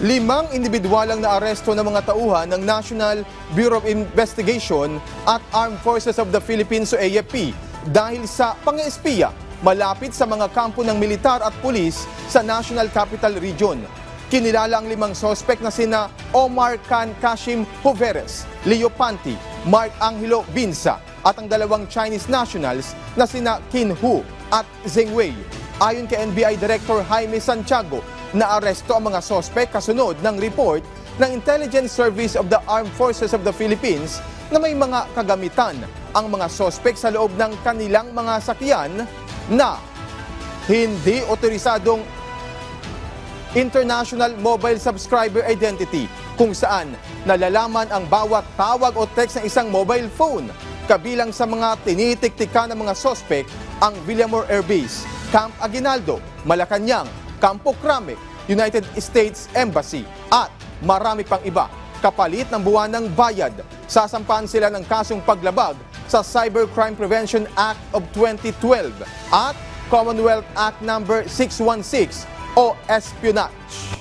5 individual ang naaresto ng mga tauhan ng National Bureau of Investigation at Armed Forces of the Philippines o AFP dahil sa pang-espiya malapit sa mga kampo ng militar at pulis sa National Capital Region. Kinilala ang 5 sospek na sina Omar Khan Kashim Hoveres, Leo Panti, Mark Angelo Binsa at ang 2 Chinese nationals na sina Qin Hu at Zheng Wei. Ayon kay NBI Director Jaime Santiago, naaresto ang mga sospek kasunod ng report ng Intelligence Service of the Armed Forces of the Philippines na may mga kagamitan ang mga sospek sa loob ng kanilang mga sakyan na hindi otorisadong International Mobile Subscriber Identity kung saan nalalaman ang bawat tawag o text ng isang mobile phone. Kabilang sa mga tinitiktikan ng mga sospek ang Villamor Air Base, Camp Aguinaldo, Malacanang, Campo Crame, United States Embassy at marami pang iba. Kapalit ng buwan ng bayad, sasampahan sila ng kasong paglabag sa Cybercrime Prevention Act of 2012 at Commonwealth Act No. 616 o espionage.